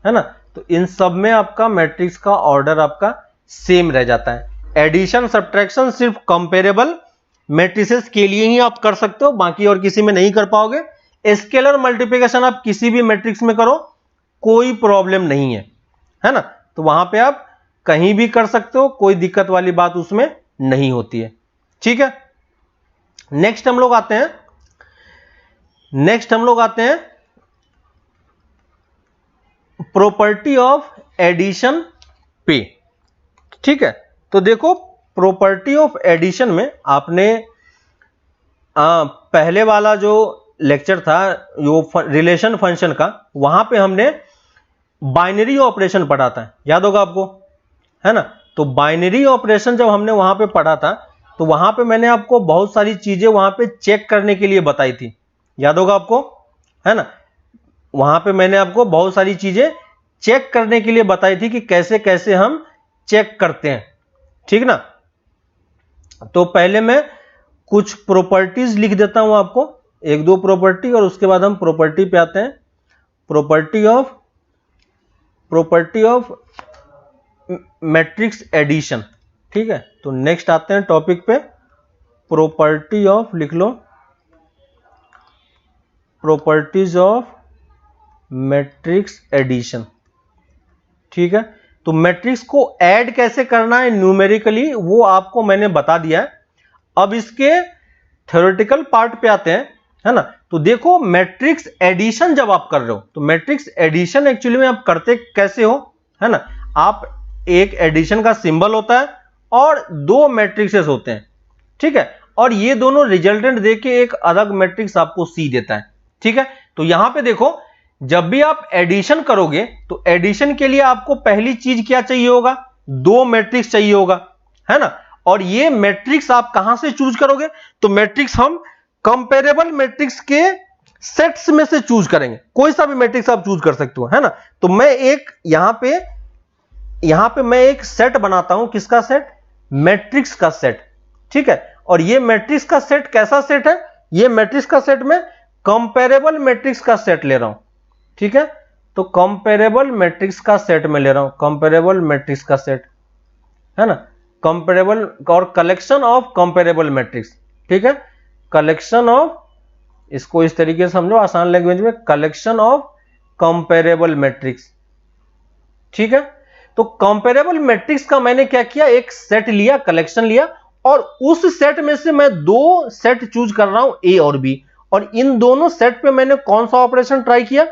Speaker 1: है ना। तो इन सब में आपका मैट्रिक्स का ऑर्डर आपका सेम रह जाता है। एडिशन सब्ट्रैक्शन सिर्फ कंपेरेबल मैट्रिसेस के लिए ही आप कर सकते हो, बाकी और किसी में नहीं कर पाओगे। स्केलर मल्टीप्लिकेशन आप किसी भी मैट्रिक्स में करो, कोई प्रॉब्लम नहीं है ना। तो वहां पे आप कहीं भी कर सकते हो, कोई दिक्कत वाली बात उसमें नहीं होती है, ठीक है। नेक्स्ट हम लोग आते हैं प्रॉपर्टी ऑफ एडिशन पे, ठीक है। तो देखो प्रॉपर्टी ऑफ एडिशन में आपने पहले वाला जो लेक्चर था जो रिलेशन फंक्शन का, वहां पे हमने बाइनरी ऑपरेशन पढ़ा था, याद होगा आपको, है ना। तो बाइनरी ऑपरेशन जब हमने वहां पे पढ़ा था तो वहां पे मैंने आपको बहुत सारी चीजें वहां पे चेक करने के लिए बताई थी, याद होगा आपको, है ना। वहां पे मैंने आपको बहुत सारी चीजें चेक करने के लिए बताई थी कि कैसे कैसे हम चेक करते हैं, ठीक ना। तो पहले मैं कुछ प्रॉपर्टीज लिख देता हूं आपको, एक दो प्रॉपर्टी, और उसके बाद हम प्रॉपर्टी पे आते हैं। प्रॉपर्टी ऑफ मैट्रिक्स एडिशन, ठीक है। तो नेक्स्ट आते हैं टॉपिक पे, प्रॉपर्टी ऑफ, लिख लो, प्रॉपर्टीज ऑफ मैट्रिक्स एडिशन, ठीक है। तो मैट्रिक्स को ऐड कैसे करना है न्यूमेरिकली वो आपको मैंने बता दिया है। अब इसके थ्योरेटिकल पार्ट पे आते हैं, है ना। तो देखो मैट्रिक्स एडिशन जब आप कर रहे हो तो मैट्रिक्स एडिशन एक्चुअली में आप करते कैसे हो, है ना। आप एक एडिशन का सिंबल होता है और दो मैट्रिक्सेस होते हैं, ठीक है, और ये दोनों रिजल्टेंट देके एक अलग मैट्रिक्स आपको सी देता है, ठीक है। तो यहां पे देखो जब भी आप एडिशन करोगे तो एडिशन के लिए आपको पहली चीज क्या चाहिए होगा, दो मैट्रिक्स चाहिए होगा, है ना। और ये मैट्रिक्स आप कहां से चूज करोगे, तो मैट्रिक्स हम कंपेरेबल मैट्रिक्स के सेट्स में से चूज करेंगे, कोई सा भी मैट्रिक्स आप चूज कर सकते हो, है ना। तो मैं एक यहां पे मैं एक सेट बनाता हूं, किसका सेट, मैट्रिक्स का सेट, ठीक है। और ये मैट्रिक्स का सेट कैसा सेट है, ये मैट्रिक्स का सेट में कंपेरेबल मैट्रिक्स का सेट ले रहा हूं, ठीक है। तो कंपेरेबल मैट्रिक्स का सेट में ले रहा हूं, कंपेरेबल मैट्रिक्स का सेट, है ना, कंपेरेबल और कलेक्शन ऑफ कंपेरेबल मैट्रिक्स, ठीक है, कलेक्शन ऑफ, इसको इस तरीके से समझो आसान लैंग्वेज में, कलेक्शन ऑफ कंपेरेबल मैट्रिक्स। ठीक है, तो कंपेरेबल मैट्रिक्स का मैंने क्या किया, एक सेट लिया, कलेक्शन लिया, और उस सेट में से मैं दो सेट चूज कर रहा हूं, ए और बी, और इन दोनों सेट पे मैंने कौन सा ऑपरेशन ट्राई किया,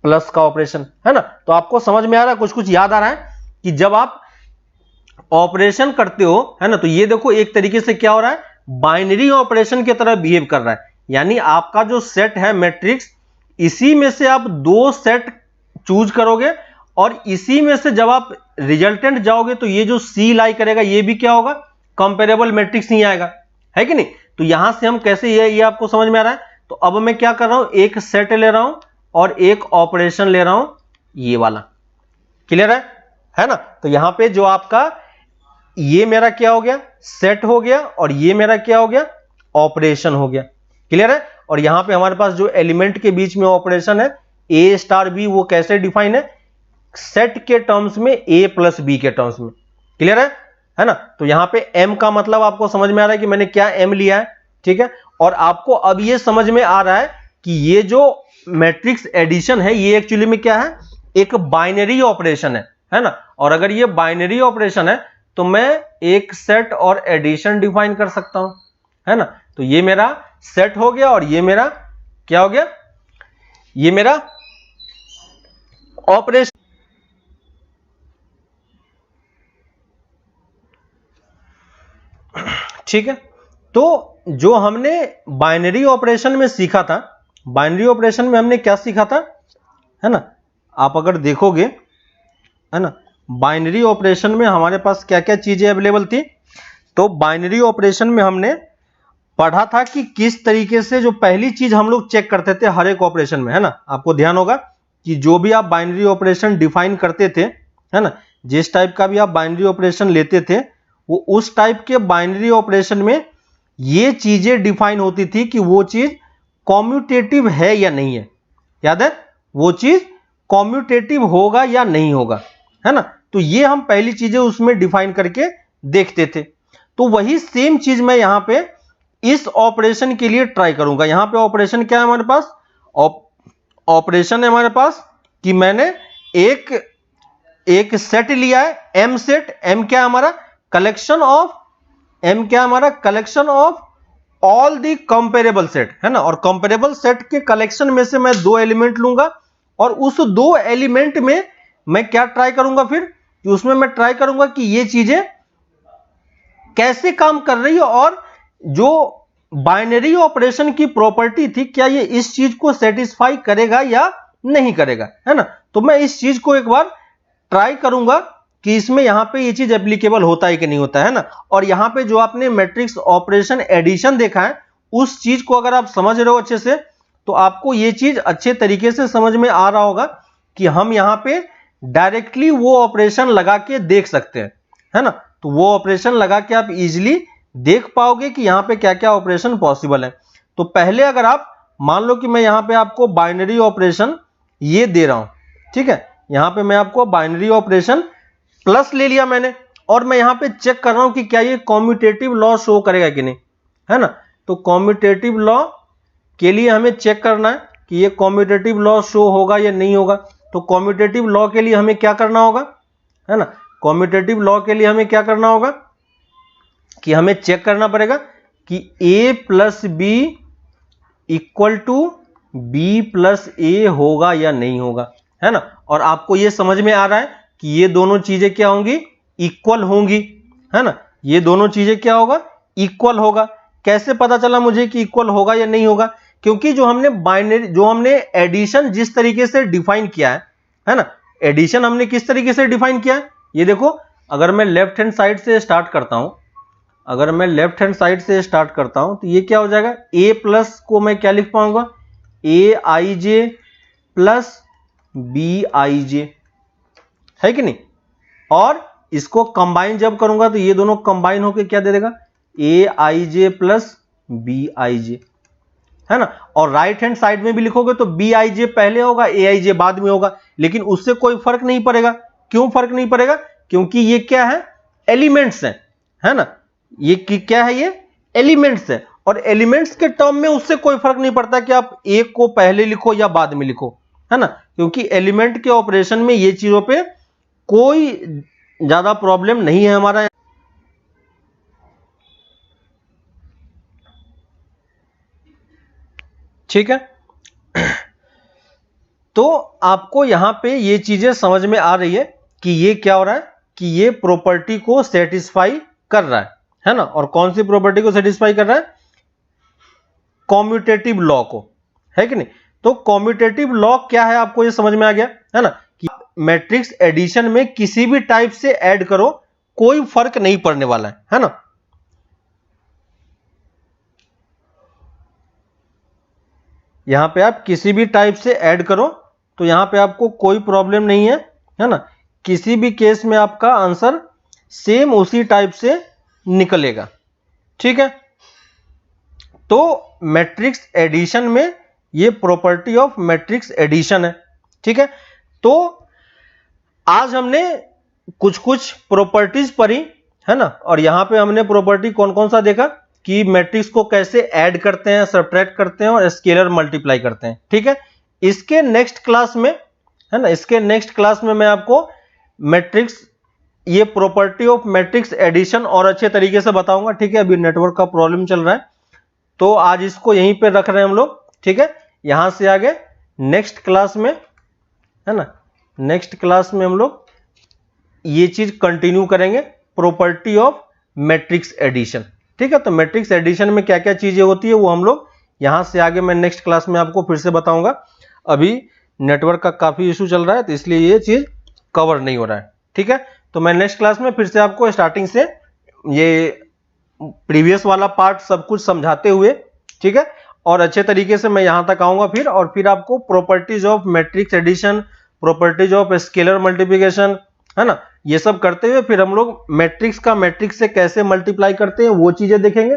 Speaker 1: प्लस का ऑपरेशन, है ना। तो आपको समझ में आ रहा है, कुछ कुछ याद आ रहा है कि जब आप ऑपरेशन करते हो, है ना, तो ये देखो एक तरीके से क्या हो रहा है, बाइनरी ऑपरेशन की तरह बिहेव कर रहा है। यानी आपका जो सेट है मैट्रिक्स, इसी में से आप दो सेट चूज करोगे, और इसी में से जब आप रिजल्टेंट जाओगे तो ये जो सी लाई करेगा ये भी क्या होगा, कंपेरेबल मैट्रिक्स नहीं आएगा, है कि नहीं। तो यहां से हम कैसे, ये आपको समझ में आ रहा है। तो अब मैं क्या कर रहा हूं, एक सेट ले रहा हूं और एक ऑपरेशन ले रहा हूं, ये वाला, क्लियर है ना। तो यहां पे जो आपका ये मेरा क्या हो गया, सेट हो गया, और ये मेरा क्या हो गया, ऑपरेशन हो गया, क्लियर है। और यहां पे हमारे पास जो एलिमेंट के बीच में ऑपरेशन है ए स्टार बी, वो कैसे डिफाइन है, सेट के टर्म्स में ए प्लस बी के टर्म्स में, क्लियर है ना। तो यहां पे एम का मतलब आपको समझ में आ रहा है कि मैंने क्या एम लिया है, ठीक है। और आपको अब ये समझ में आ रहा है कि ये जो मैट्रिक्स एडिशन है ये एक्चुअली में क्या है, एक बाइनरी ऑपरेशन है ना। और अगर ये बाइनरी ऑपरेशन है तो मैं एक सेट और एडिशन डिफाइन कर सकता हूं, है ना। तो ये मेरा सेट हो गया और ये मेरा क्या हो गया, ये मेरा ऑपरेशन। ठीक है, तो जो हमने बाइनरी ऑपरेशन में सीखा था, बाइनरी ऑपरेशन में हमने क्या सीखा था, है ना, आप अगर देखोगे, है ना, बाइनरी ऑपरेशन में हमारे पास क्या क्या चीजें अवेलेबल थी। तो बाइनरी ऑपरेशन में हमने पढ़ा था कि किस तरीके से, जो पहली चीज हम लोग चेक करते थे हर एक ऑपरेशन में, है ना, आपको ध्यान होगा कि जो भी आप बाइनरी ऑपरेशन डिफाइन करते थे, है ना, जिस टाइप का भी आप बाइनरी ऑपरेशन लेते थे, वो उस टाइप के बाइनरी ऑपरेशन में ये चीजें डिफाइन होती थी कि वो चीज कॉम्यूटेटिव है या नहीं है, याद है, वो चीज कॉम्यूटेटिव होगा या नहीं होगा, है ना। तो ये हम पहली चीजें उसमें डिफाइन करके देखते थे। तो वही सेम चीज मैं यहां पे इस ऑपरेशन के लिए ट्राई करूंगा। यहां पे ऑपरेशन क्या है हमारे पास, ऑपरेशन है हमारे पास कि मैंने एक सेट लिया है, एम सेट, एम क्या हमारा, कलेक्शन ऑफ, एम क्या हमारा, collection of all the comparable set, है ना। और कंपेरेबल सेट के कलेक्शन में से मैं दो एलिमेंट लूंगा, और उस दो एलिमेंट में मैं क्या ट्राई करूंगा फिर, कि उसमें मैं ट्राई करूंगा कि ये चीजें कैसे काम कर रही है, और जो बाइनरी ऑपरेशन की प्रॉपर्टी थी क्या ये इस चीज को सेटिस्फाई करेगा या नहीं करेगा, है ना। तो मैं इस चीज को एक बार ट्राई करूंगा कि इसमें यहां पे ये चीज एप्लीकेबल होता है कि नहीं होता है ना। और यहां पे जो आपने मैट्रिक्स ऑपरेशन एडिशन देखा है, उस चीज को अगर आप समझ रहे हो अच्छे से, तो आपको ये चीज अच्छे तरीके से समझ में आ रहा होगा कि हम यहां पे डायरेक्टली वो ऑपरेशन लगा के देख सकते हैं, है ना। तो वो ऑपरेशन लगा के आप इजिली देख पाओगे कि यहां पे क्या क्या ऑपरेशन पॉसिबल है। तो पहले अगर आप मान लो कि मैं यहां पे आपको बाइनरी ऑपरेशन ये दे रहा हूं, ठीक है, यहां पे मैं आपको बाइनरी ऑपरेशन प्लस ले लिया मैंने, और मैं यहां पे चेक कर रहा हूं कि क्या ये कॉम्यूटेटिव लॉ शो करेगा कि नहीं, है ना। तो कॉम्यूटेटिव लॉ के लिए हमें चेक करना है कि ये कॉम्यूटेटिव लॉ शो होगा या नहीं होगा। तो कॉम्यूटेटिव लॉ के लिए हमें क्या करना होगा, है ना, कॉम्यूटेटिव लॉ के लिए हमें क्या करना होगा कि हमें चेक करना पड़ेगा कि a plus B equal to B plus A होगा या नहीं होगा, है ना। और आपको ये समझ में आ रहा है कि ये दोनों चीजें क्या होंगी, इक्वल होंगी, है ना। ये दोनों चीजें क्या होगा, इक्वल होगा। कैसे पता चला मुझे कि इक्वल होगा या नहीं होगा, क्योंकि जो हमने बाइनरी, जो हमने एडिशन जिस तरीके से डिफाइन किया है ना, एडिशन हमने किस तरीके से डिफाइन किया है, ये देखो, अगर मैं लेफ्ट हैंड साइड से स्टार्ट करता हूं, अगर मैं लेफ्ट हैंड साइड से स्टार्ट करता हूं तो ये क्या हो जाएगा, a प्लस को मैं क्या लिख पाऊंगा, ए I J plus B I जे, है कि नहीं। और इसको कंबाइन जब करूंगा तो ये दोनों कंबाइन होकर क्या दे देगा, ए I J plus B I जे, है ना। और राइट हैंड साइड में भी लिखोगे तो बी आई जे पहले होगा, ए आई जे बाद में होगा, लेकिन उससे कोई फर्क नहीं पड़ेगा। क्यों फर्क नहीं पड़ेगा, क्योंकि ये क्या है, एलिमेंट्स है ना, ये क्या है, ये एलिमेंट्स है। और एलिमेंट्स के टर्म में उससे कोई फर्क नहीं पड़ता कि आप एक को पहले लिखो या बाद में लिखो, है ना, क्योंकि एलिमेंट के ऑपरेशन में ये चीजों पे कोई ज्यादा प्रॉब्लम नहीं है हमारा। ठीक है, तो आपको यहां पे ये चीजें समझ में आ रही है कि ये क्या हो रहा है कि ये प्रॉपर्टी को सेटिस्फाई कर रहा है ना। और कौन सी प्रॉपर्टी को सेटिस्फाई कर रहा है? कॉम्यूटेटिव लॉ को, है कि नहीं। तो कॉम्यूटेटिव लॉ क्या है आपको ये समझ में आ गया, है ना, कि मैट्रिक्स एडिशन में किसी भी टाइप से ऐड करो कोई फर्क नहीं पड़ने वाला है ना। यहां पे आप किसी भी टाइप से ऐड करो तो यहां पे आपको कोई प्रॉब्लम नहीं है ना। किसी भी केस में आपका आंसर सेम उसी टाइप से निकलेगा। ठीक है, तो मैट्रिक्स एडिशन में ये प्रॉपर्टी ऑफ मैट्रिक्स एडिशन है। ठीक है, तो आज हमने कुछ कुछ प्रॉपर्टीज पढ़ी, है ना, और यहां पे हमने प्रॉपर्टी कौन कौन सा देखा कि मैट्रिक्स को कैसे ऐड करते हैं, सब्ट्रैक्ट करते हैं और स्केलर मल्टीप्लाई करते हैं। ठीक है, इसके नेक्स्ट क्लास में, है ना, इसके नेक्स्ट क्लास में मैं आपको मैट्रिक्स, ये प्रॉपर्टी ऑफ मैट्रिक्स एडिशन और अच्छे तरीके से बताऊंगा। ठीक है, अभी नेटवर्क का प्रॉब्लम चल रहा है तो आज इसको यहीं पे रख रहे हैं हम लोग। ठीक है, यहां से आगे नेक्स्ट क्लास में, है ना, नेक्स्ट क्लास में हम लोग ये चीज कंटिन्यू करेंगे, प्रॉपर्टी ऑफ मैट्रिक्स एडिशन। ठीक है, तो मैट्रिक्स एडिशन में क्या क्या चीजें होती है वो हम लोग यहां से आगे मैं नेक्स्ट क्लास में आपको फिर से बताऊंगा। अभी नेटवर्क का काफी इशू चल रहा है तो इसलिए ये चीज कवर नहीं हो रहा है। ठीक है, तो मैं नेक्स्ट क्लास में फिर से आपको स्टार्टिंग से ये प्रीवियस वाला पार्ट सब कुछ समझाते हुए, ठीक है, और अच्छे तरीके से मैं यहां तक आऊंगा फिर, और फिर आपको properties of matrix addition, properties of scalar multiplication, है ना, ये सब करते हुए फिर हम लोग मैट्रिक्स का मैट्रिक्स से कैसे मल्टीप्लाई करते हैं वो चीजें देखेंगे,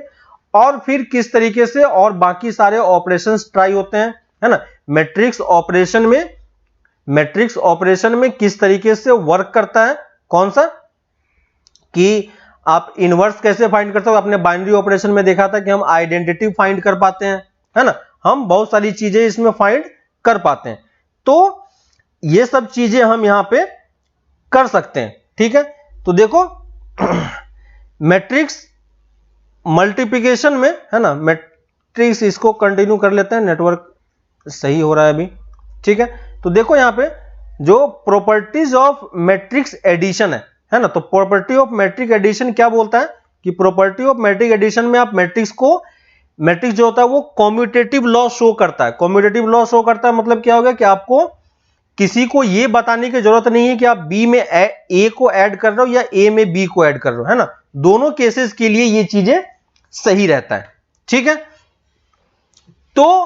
Speaker 1: और फिर किस तरीके से और बाकी सारे ऑपरेशंस ट्राई होते हैं, है ना। मैट्रिक्स ऑपरेशन में किस तरीके से वर्क करता है, कौन सा, कि आप इनवर्स कैसे फाइंड करते हो। आपने बाइनरी ऑपरेशन में देखा था कि हम आइडेंटिटी फाइंड कर पाते हैं, है ना, हम बहुत सारी चीजें इसमें फाइंड कर पाते हैं। तो ये सब चीजें हम यहां पे कर सकते हैं। ठीक है, तो देखो मैट्रिक्स मल्टीप्लिकेशन में, है ना, मैट्रिक्स, इसको कंटिन्यू कर लेते हैं, नेटवर्क सही हो रहा है अभी। ठीक है, तो देखो यहां पे जो प्रॉपर्टीज ऑफ मैट्रिक्स एडिशन है ना, तो प्रॉपर्टी ऑफ मैट्रिक्स एडिशन क्या बोलता है कि प्रॉपर्टी ऑफ मैट्रिक्स एडिशन में आप मैट्रिक्स जो होता है वो कॉम्यूटेटिव लॉ शो करता है। कॉम्यूटेटिव लॉ शो करता है मतलब क्या होगा कि आपको किसी को ये बताने की जरूरत नहीं है कि आप बी में ए को ऐड कर रहे हो या ए में बी को ऐड कर रहे हो, है ना, दोनों केसेस के लिए ये चीजें सही रहता है। ठीक है, तो